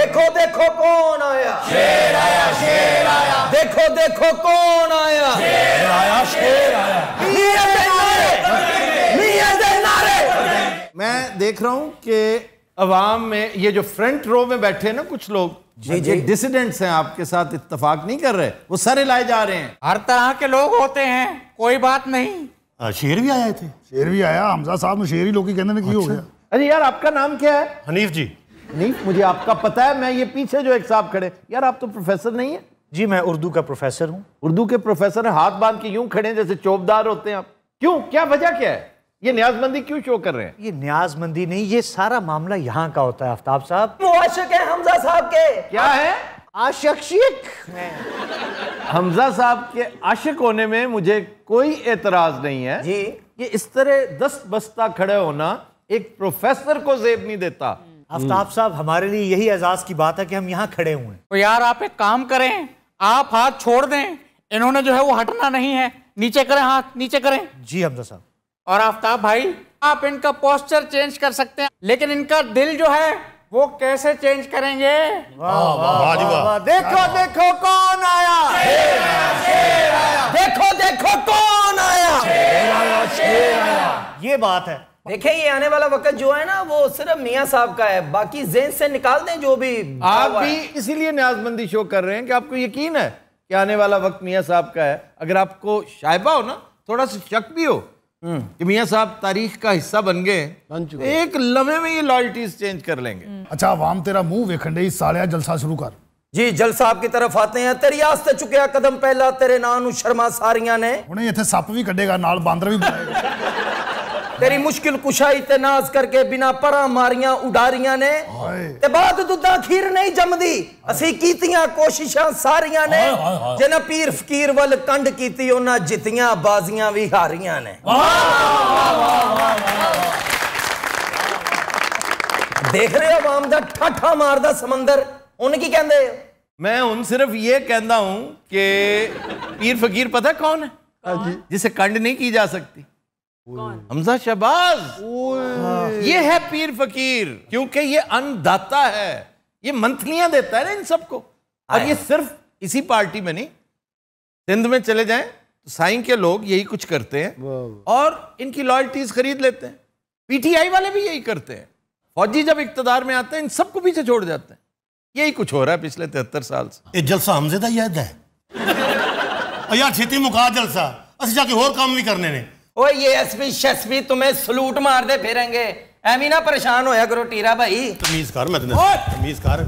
देखो देखो कौन आया, शेर आया, शेर आया। देखो देखो कौन आया, शेर आया, शेर आया। मैं देख रहा हूं कि अवाम में ये जो फ्रंट रो में बैठे हैं ना कुछ लोग, जी डिसिडेंट्स हैं, आपके साथ इत्तेफाक नहीं कर रहे, वो सारे लाए जा रहे हैं। हर तरह के लोग होते हैं, कोई बात नहीं। शेर भी आए थे, शेर भी आया। हमजा साहब ने शेर ही लोग कहने की हो गया। अरे यार आपका नाम क्या है? हनीफ जी। हनीफ, मुझे आपका पता है। मैं ये पीछे जो एक साहब खड़े, यार आप तो प्रोफेसर नहीं है? जी मैं उर्दू का प्रोफेसर हूँ। उर्दू के प्रोफेसर हैं, हाथ बांध के यूं खड़े जैसे चौबदार होते हैं आप। क्यों, क्या वजह क्या है? ये न्याजमंदी क्यों शो कर रहे हैं? ये न्याजमंदी नहीं, ये सारा मामला यहाँ का होता है आफ्ताब साहब। वो आशिक है हमजा साहब के। क्या है? आशिक। हमजा साहब के आशिक होने में मुझे कोई एतराज नहीं है जी। ये इस तरह दस्त बस्ता खड़े होना एक प्रोफेसर को जेब नहीं देता। आफ्ताब साहब, हमारे लिए यही एजाज की बात है कि हम यहाँ खड़े हुए हैं। तो यार आप एक काम करें, आप हाथ छोड़ दें, इन्होंने जो है वो हटना नहीं है। नीचे करें, हाथ नीचे करें। जी हमजा साहब। और आफ्ताब भाई, आप इनका पोस्चर चेंज कर सकते हैं, लेकिन इनका दिल जो है वो कैसे चेंज करेंगे? वाह वाह वाह। देखो देखो कौन आया, शेर आया, शेर आया। देखो देखो कौन आया, शेर आया, शेर आया। ये बात है। देखिए ये आने वाला वक्त जो है ना वो सिर्फ मियां साहब का है, बाकी जेन से निकाल दें जो भी। आप भी इसीलिए न्याजमंदी शो कर रहे हैं कि आपको यकीन है कि आने वाला वक्त मियां साहब का है। अगर आपको शायबा हो ना, थोड़ा सा शक भी हो कि मियां साहब तारीख का हिस्सा बन गए, एक लम्हे में ये लॉयल्टीज चेंज कर लेंगे। अच्छा अवाम तेरा मुंह वेखन डे, सालिया जलसा शुरू कर। जी जलसा आपकी तरफ आते हैं। तेरी आस्ते चुकया कदम पहला, तेरे नाम नु शर्मा सारियां ने। हुणे इत्थे सप भी कड्डेगा, नाल बांदर भी बुलाएगा। तेरी मुश्किल कुशाई ते नाज करके बिना परा मारियां उडारियां ने। ते बाद दुद्धा खीर नहीं जमदी, असी कीतियां कोशिशां सारियां ने। जिन्हां पीर फकीर वल कंड कीती, उन्हां जितियां बाजियां भी हारियां ने। देख रहे हो अवाम दा ठाठा मारदा समंदर, उन की कहंदे? मैं उन सिर्फ ये कहता हूं कि पीर फकीर पता कौन है जिसे कंड नहीं की जा सकती? हमजा शहबाज। ये है पीर फकीर, क्योंकि ये अन्नदाता है, ये मंथलियां देता है ना इन सबको। और ये सिर्फ इसी पार्टी में नहीं, सिंध में चले जाएं तो साईं के लोग यही कुछ करते हैं और इनकी लॉयल्टीज खरीद लेते हैं। पीटीआई वाले भी यही करते हैं। फौजी जब इक्तदार में आते हैं इन सबको पीछे छोड़ जाते हैं। यही कुछ हो रहा है पिछले 73 साल से। ये जलसा हमसे दा याद है यार, छेती मुका जलसा, असि जाके और काम भी करने ने। ओए ये एसपी शस्पी तुम्हें सलूट मार दे फिरेंगे, एवी ना परेशान होया करो टीरा भाई। तमीज कर, मैं तमीज कर,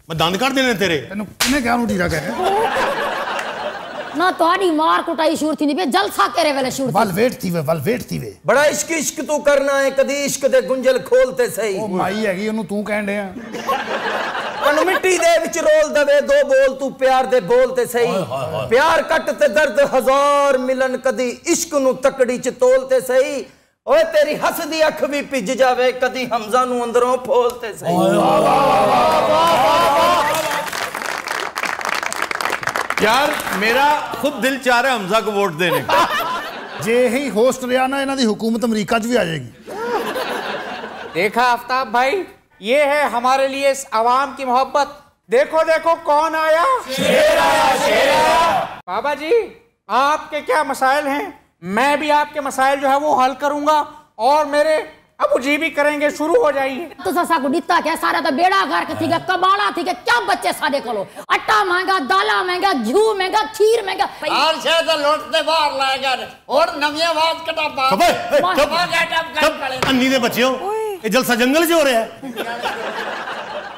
मैं दंद काट देने तेरे। तेनू किने क्या टीरा कहे ना तोड़ी मार कुटाई शूर थी नहीं, जलसा तेरे वेले शूर वल वेट थी वे। बड़ा इश्क इश्क तू करना है, कदी इश्क दे गुंजल खोलते सही। ओ माई हैगी ओनू तू कहन डे आ। अन मिट्टी दे विच रोल दवे दो बोल, तू प्यार दे बोलते सही। प्यार कट ते दर्द हजार मिलन, कदी इश्क नू तकड़ी च तोलते सही। ओए तेरी हसदी अख भी भिज जावे, कदी हमजा नू अंदरों फोलते सही। यार मेरा खुद दिल चाह रहा है हमजा को वोट देने का। जे ही होस्ट रहा ना, इन्हां दी हुकूमत अमरीका च भी आ जाएगी। देखा आफ्ताब भाई, ये है हमारे लिए इस आवाम की मोहब्बत। देखो देखो कौन आया, शेर आया, शेर आया। बाबा जी आपके क्या मसाइल हैं, मैं भी आपके मसाइल जो है वो हल करूंगा और मेरे अबू जी भी करेंगे। शुरू हो जाइए। तो ससा को दिता क्या सारा तो बेड़ा गर्क थी, कबाड़ा थी, क्या बच्चे सादे को आटा महंगा, दाला महंगा, घी महंगा, खीर महंगा, हर शे तो लौटते बाहर लाएगा और नवी आवाज कटा अन्नी दे बच्चों, ये जलसा जंगल च हो रहा है।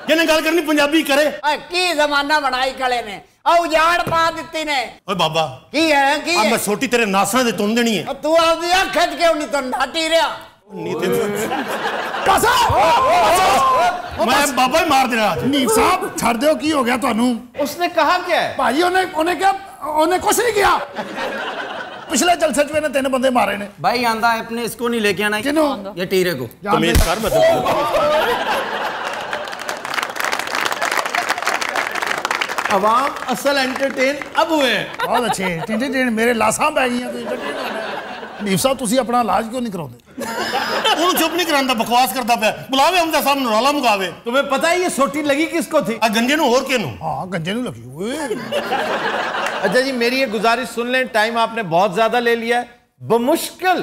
जिन्हें गल करनी पंजाबी करे। की जमाना बनाई खड़े ने, उजाड़ पा दिती ने। ओए बाबा की है की अब मैं सोटी तेरे नासां दे तुम देनी है। तू आदी अख खच के उन्नी तो नाटी रहा। मैं बाबा ही मार देना। नीर साहब छड़ दो, की हो गया थानू? उसने कहा क्या है भाई? उन्हें क्या, उन्हें कुछ नहीं किया। पिछले जलसे च 3 बंदे मारे ने। भाई आंदा अपने इसको नहीं लेके आना। किनो? ये टीरे को। तमीज कर, मैं अवाम असल एंटरटेन अब हुए हैं। बहुत अच्छे एंटरटेन, मेरे लासां पै गई। हनीफ साहब तुसी अपना इलाज क्यों नहीं कराते? ਉਹਨੂੰ ਚੁੱਪ ਨਹੀਂ ਕਰਾਂਦਾ, ਬਕਵਾਸ ਕਰਦਾ ਪਿਆ। ਬੁਲਾਵੇ ਹਮਜ਼ਾ ਸਾਹਿਬ ਨੂੰ, ਰੌਲਾ ਮੁਕਾਵੇ। तुम्हें पता है ये सोटी लगी किसको थी? ਆ ਗੰਜੇ ਨੂੰ ਹੋਰ ਕਿਹਨੂੰ? हाँ गंजे नहीं लगी हुए। अच्छा जी, मेरी ये गुजारिश सुन लें, टाइम आपने बहुत ज्यादा ले लिया है। बमुश्किल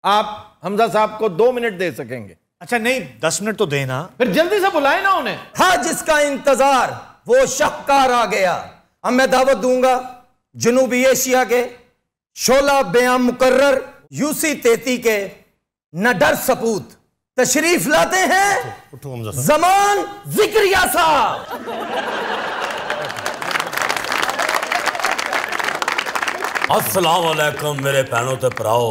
आप हमजा साहब को 2 मिनट दे सकेंगे। अच्छा नहीं, 10 मिनट तो देना। फिर जल्दी से बुलाए ना उन्हें। हाँ, जिसका इंतजार वो शाहकार आ गया। अब मैं दावत दूंगा जनूबी एशिया के शोला बयां मुकर्रर यूसी 33 के नडर सपूत तशरीफ लाते हैं ਉਠੋ ਹਮਜ਼ਾ ਸਾਹਿਬ। जमान जिक्रिया साहब। अस्सलाम वालेकुम मेरे भैनों ते भराओ।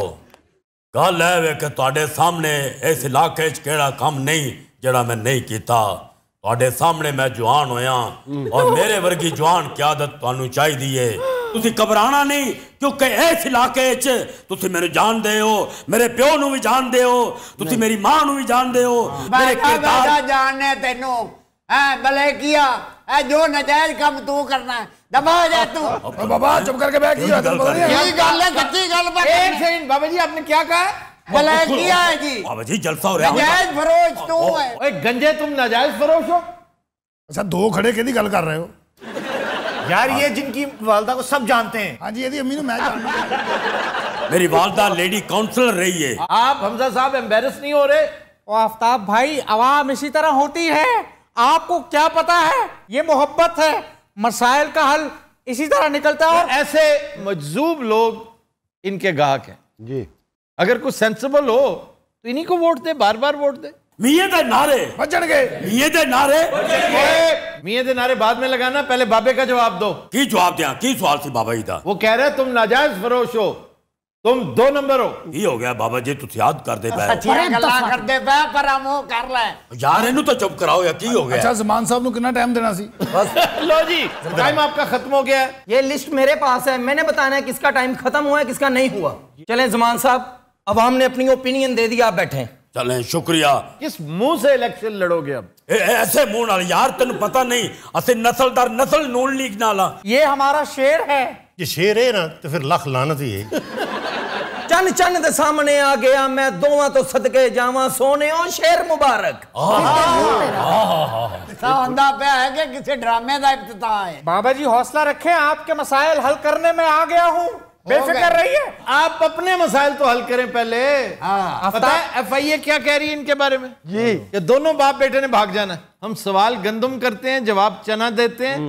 गल है वे कि तुहाडे सामने इस इलाके च केड़ा काम नहीं जेड़ा मैं नहीं कीता। तुहाडे सामने मैं जवान होया और मेरे वर्गी जवान क़यादत तुहानू चाहिदी है। तुसी घबराना नहीं, क्योंकि इस इलाके च तुसी मैनू जानदे हो, मेरे प्यो नू भी जानदे हो, तुसी मेरी मां नू भी जानदे हो। मेरे किरदार जानने तेनू भले किया जो नजायज काम तू करना है, दबा जा तू। बाबा चुप करके बैठ गया। यही गल है, सच्ची गल बात। एक सेकंड बाबा जी, आपने क्या कहा है? भले किया है जी। बाबा जी जलसा हो रहा है। नजायज फरोश तू है। ओए गंजे, तुम नाजायज फरोश हो? अच्छा दो खड़े के गल कर रहे हो यार ये जिनकी वालदा को सब जानते हैं। हाँ जी, यदि अम्मी ने मैं जानता। मेरी वालदा लेडी काउंसलर रही है। आप हमजा साहब एम्बेरस नहीं हो रहे? ओ आफ्ताब भाई, आवाम इसी तरह होती है, आपको क्या पता है? ये मोहब्बत है, मसाइल का हल इसी तरह निकलता है। और ऐसे मजजूब लोग इनके गाहक हैं जी। अगर कुछ सेंसिबल हो तो इन्हीं को वोट दे, बार बार वोट दे। मियां दे नारे बचन गए। मियां दे नारे मियां दे नारे बाद में लगाना, पहले बाबे का जवाब दो। की जवाब दिया? की सवाल सी बाबा जी दा? वो कह रहे तुम नाजायज फरोश हो, तुम 2 नंबर हो। की हो गया बाबा जी, तुम याद कर दे पे सच्चियां गल्लां करदे पे पर हमो कर ले यार, इनू तो चुप कराओ या की हो गया? अच्छा जमान साहब को कितना टाइम देना सी? लो जी, टाइम आपका खत्म हो गया है। ये लिस्ट मेरे पास है, मैंने बताना है किसका टाइम खत्म हुआ है, किसका नहीं हुआ। चलें जमान साहब, अवाम ने अपनी ओपिनियन दे दी, आप बैठे। चलें, शुक्रिया। किस मुंह से इलेक्शन लड़ोगे अब? ऐसे मुंह नाल यार, तेन पता नहीं असि नस्ल दर नस्ल नून लीग नाला। ये हमारा शेर है। ये शेर है ना तो फिर लख लानत ही है। चन चन दे सामने आ गया मैं, दोवां तो सदके जावां, सोने ओ शेर मुबारक। सावंदा पे है कि किसी ड्रामे का इफ्तिताह है। बाबा जी हौसला रखें, आपके मसाइल हल करने में आ गया हूँ, बेफिक्र रहिए। आप अपने मसाइल तो हल करें पहले। पता है FIA क्या कह रही है इनके बारे में? जी, कि दोनों बाप बेटे ने भाग जाना है। हम सवाल गंदम करते हैं, जवाब चना देते हैं,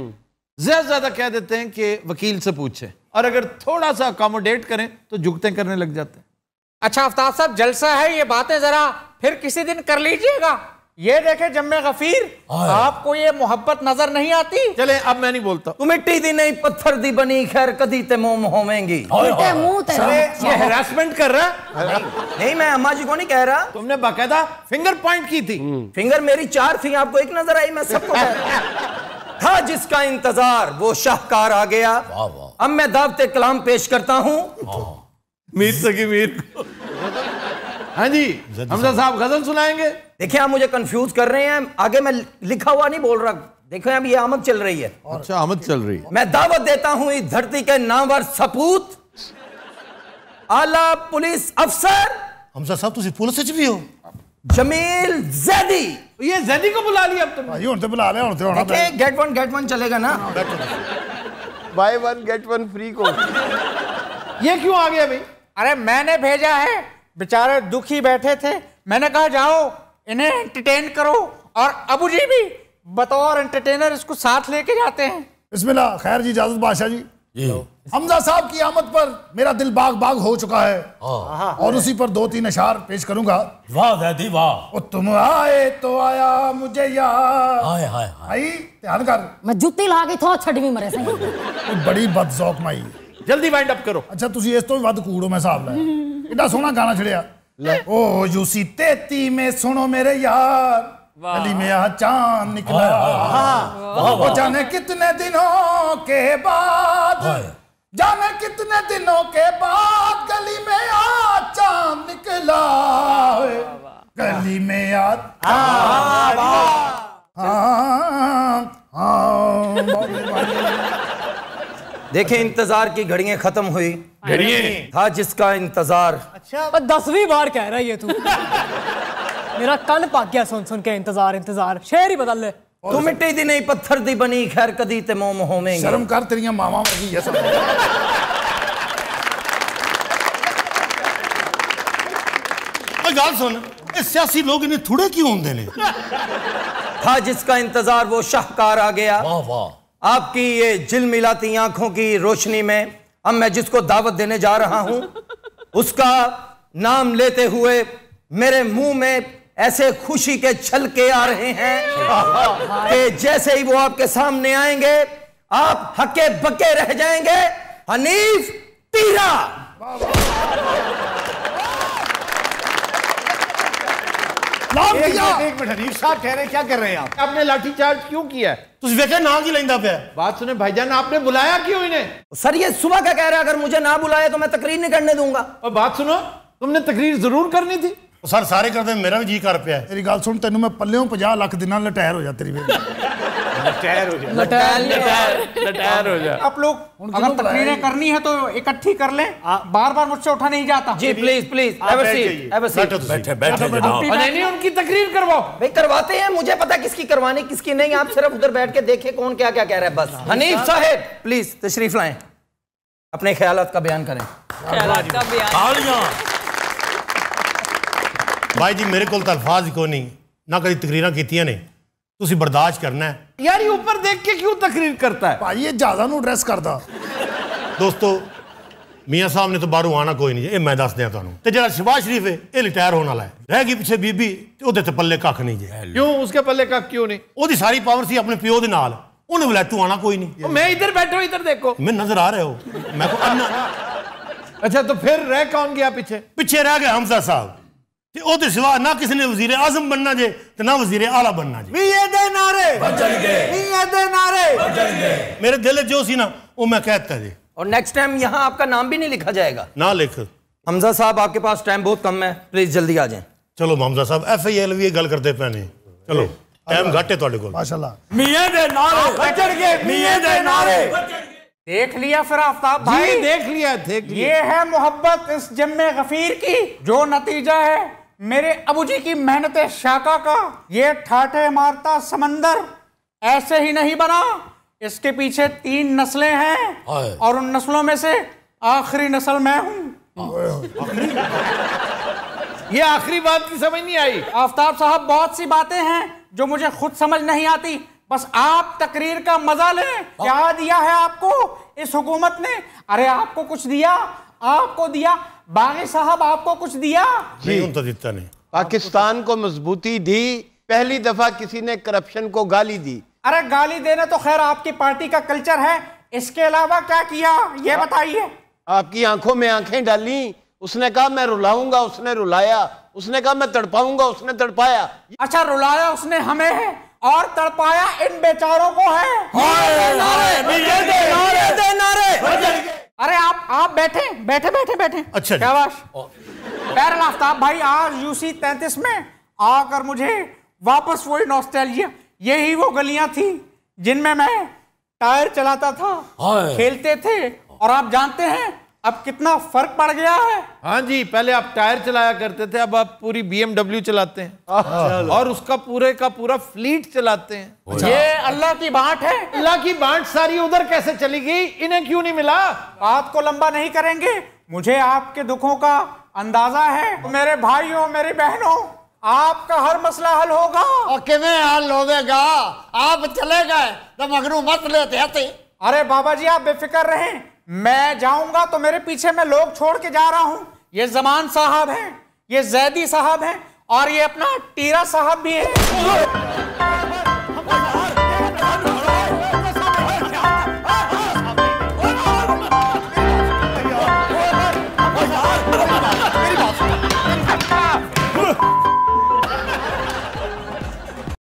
ज्यादा ज्यादा कह देते हैं कि वकील से पूछे, और अगर थोड़ा सा अकोमोडेट करें तो जुगते करने लग जाते हैं। अच्छा आफ्ताब साहब, जलसा है, ये बातें जरा फिर किसी दिन कर लीजिएगा। ये देखे जम्मे गफीर, आपको ये मोहब्बत नजर नहीं आती? चले अब मैं नहीं बोलता। तू मिट्टी दी नहीं पत्थर दी बनी, खैर कदी ते मोम होवेंगी। ये हैरासमेंट कर रहा है? नहीं, मैं अम्मा जी को नहीं कह रहा। तुमने बाकायदा फिंगर पॉइंट की थी। फिंगर मेरी 4 थी, आपको एक नजर आई? मैं सबको कह रहा था जिसका इंतजार वो शाहकार आ गया। अब मैं दावते कलाम पेश करता हूँ मीर सकी मीर को। हाँ जी, हमजा साहब गजल सुनाएंगे। देखिए, आप मुझे कंफ्यूज कर रहे हैं, आगे मैं लिखा हुआ नहीं बोल रहा। देखो अब ये आमद चल रही है। अच्छा, आमद चल रही है। मैं दावत देता हूं इस धरती के नामवर सपूत, आला पुलिस अफसर हमजा साहब तुसी पुलिस च भी हो? जमील जैदी। ये जैदी को बुला लिया अब तुम? भाई हुन तो बुला लिया, हुन तो होना पे। गेट वन चलेगा ना? बाय 1 गेट 1 फ्री को। ये क्यों आ गया भाई? अरे मैंने भेजा है, बेचारे दुखी बैठे थे, मैंने कहा जाओ इन्हें एंटरटेन करो, और अबू जी भी बतौर एंटरटेनर इसको साथ लेके जाते हैं। बिस्मिल्लाह, खैर जी, इजाजत बादशाह जी। हमजा साहब की आमद पर मेरा दिल बाग बाग हो चुका है, और उसी पर 2-3 अशार पेश करूंगा। वाह ज़ैदी वाह। ओ तुम आए तो आया मुझे याद। हाय हाय आई ध्यान कर, मैं जुत्ती ला के थो छड़वी मरे से। बड़ी बदजौक माई। जल्दी वाइंड अप करो। अच्छा तुसी इस तो भी वध कूड़ो मैं हिसाब ला। इतना सोहना गाना छड़िया। ओ यूसी 33 में सुनो मेरे यार, गली में आ चांद निकला, वो जाने कितने दिनों के बाद, जाने कितने दिनों के बाद गली में आ चांद निकला, गली में आ। देखें, इंतजार की घड़ियां खत्म हुई। घड़ियां था जिसका इंतजार। अच्छा 10वीं बार कह रहा है ये तू। मेरा कान पक गया सुन सुन के इंतजार इंतजार। शेर ही बदल ले। तू मिट्टी दी नहीं पत्थर दी बनी, खैर कदी ते मोम होवेंगे। शर्म कर, तेरियां मावा वर्गी है सब। गल सुन, सियासी लोग इन्हें थोड़े क्यों होंगे ने? था जिसका इंतजार वो शाहकार आ गया। वाह वाह। आपकी ये झिलमिलाती आंखों की रोशनी में अब मैं जिसको दावत देने जा रहा हूं, उसका नाम लेते हुए मेरे मुंह में ऐसे खुशी के छलके आ रहे हैं कि जैसे ही वो आपके सामने आएंगे आप हके बके रह जाएंगे। हनीफ तीरा। एक मिनट हनीफ साहब कह रहे हैं, क्या कर रहे हैं आप? आपने लाठीचार्ज क्यों किया है? तुझ वेखे ना की लेंदा पे? बात सुने भाईजान, आपने बुलाया क्यों इन्हें? सर ये सुबह का कह रहा है, अगर मुझे ना बुलाया तो मैं तकरीर नहीं करने दूंगा। और बात सुनो, तुमने तकरीर जरूर करनी थी। सर सारे करते, मेरा भी जी कर पिया। तेरी गल सुन, तेन मैं पल्लियों 50 लाख दिना लटैर हो जा तेरी। लटैर हो जा। आप लोग अगर तकरीरें करनी है तो इकट्ठी कर लें, बार बार मुझसे उठा नहीं जाता। जी प्लीज प्लीज, बैठे बैठे जनाब। नहीं उनकी तकरीर करवाओ। भाई करवाते हैं, मुझे पता किसकी करवानी किसकी नहीं। आप सिर्फ उधर बैठ के देखें कौन क्या क्या कह रहा है बस। हनीफ साहब प्लीज तशरीफ लाएं, अपने ख्यालात का बयान करें। भाई जी मेरे को अल्फाज को नहीं ना कभी तकरीर कीतियां ने, तुसी बर्दाश्त करना है। यार ये ऊपर देख के क्यों तकरीर करता है? भाई ये ज्यादा नु ड्रेस करदा। दोस्तों मियां साहब ने तो बाहरों आना कोई नहीं, ये मैं दस दिया तुहानू। ते जेड़ा शहबाज शरीफ है ये रिटायर होने वाला है, रह गई पिछे बीबी ते ओदे ते पल्ले कख नहीं जे। क्यों उसके पल्ले कख क्यों नहीं? ओदी सारी पावर सी अपने प्यो दे नाल, उन्हें वलैतू आना कोई नहीं। मैं इधर बैठो, इधर देखो, मैं नजर आ रहे हो मैं को अन्ना। अच्छा तो फिर रह कौन गया पीछे? पिछे रह गए हमजा साहब। ते ओदे सिवा ना किसी ने वजीर आजम बनना जे ते ना वजीर आला बनना जे। मियां दे नारे मियां दे नारे। मेरे दिल जो सी ना वो मैं कहता जी। और नेक्स्ट टाइम यहाँ आपका नाम भी नहीं लिखा जाएगा। ना लिख। हमजा साहब आपके पास टाइम बहुत कम है, प्लीज जल्दी आ जाएं। चलो हमजा साहब FIL भी गल करते पे ने, चलो टाइम घट है तुहाडे कोल। माशाल्लाह। मियां दे नारे बचड़ गए, मियां दे नारे। देख लिया फिर आफ्ताब भाई, देख लिया। ये है मोहब्बत इस जम्मे गफीर की, जो नतीजा है मेरे अबू जी की मेहनत शाका का। ये ठाठे मारता समंदर ऐसे ही नहीं बना, इसके पीछे 3 नस्लें हैं और उन नस्लों में से आखिरी नस्ल मैं हूं। ये आखिरी बात की समझ नहीं आई। आफ्ताब साहब बहुत सी बातें हैं जो मुझे खुद समझ नहीं आती, बस आप तकरीर का मजा लें। क्या दिया है आपको इस हुकूमत ने? अरे आपको कुछ दिया, आपको दिया। बागी साहब आपको कुछ दिया? नहीं तो दिता नहीं। पाकिस्तान को मजबूती दी, पहली दफा किसी ने करप्शन को गाली दी। अरे गाली देना तो खैर आपकी पार्टी का कल्चर है, इसके अलावा क्या किया ये बताइए। आपकी आंखों में आंखें डाली, उसने कहा मैं रुलाऊंगा, उसने रुलाया। उसने कहा मैं तड़पाऊंगा, उसने तड़पाया। अच्छा रुलाया उसने हमें है और तड़पाया इन बेचारों को है। अरे आप बैठे बैठे बैठे बैठे। अच्छा शाबाश। बहरहाल आफ्ताब भाई, आज UC 33 में आकर मुझे वापस वही नॉस्टैल्जिया, यही वो गलियां थी जिनमें मैं टायर चलाता था, खेलते थे। और आप जानते हैं अब कितना फर्क पड़ गया है। हाँ जी, पहले आप टायर चलाया करते थे, अब आप पूरी BMW चलाते हैं और उसका पूरे का पूरा फ्लीट चलाते हैं। ये अल्लाह की बांट है। अल्लाह की बांट सारी उधर कैसे चली गई? इन्हें क्यों नहीं मिला? बात को लंबा नहीं करेंगे, मुझे आपके दुखों का अंदाजा है। मेरे भाइयों मेरी बहनों, आपका हर मसला हल होगा। और किवें हल होगा? आप चले गए तो मगरू मत लेते थे। अरे बाबा जी आप बेफिक्र रहें, मैं जाऊंगा तो मेरे पीछे मैं लोग छोड़ के जा रहा हूं। ये जमान साहब हैं, ये जैदी साहब हैं और ये अपना टीरा साहब भी है।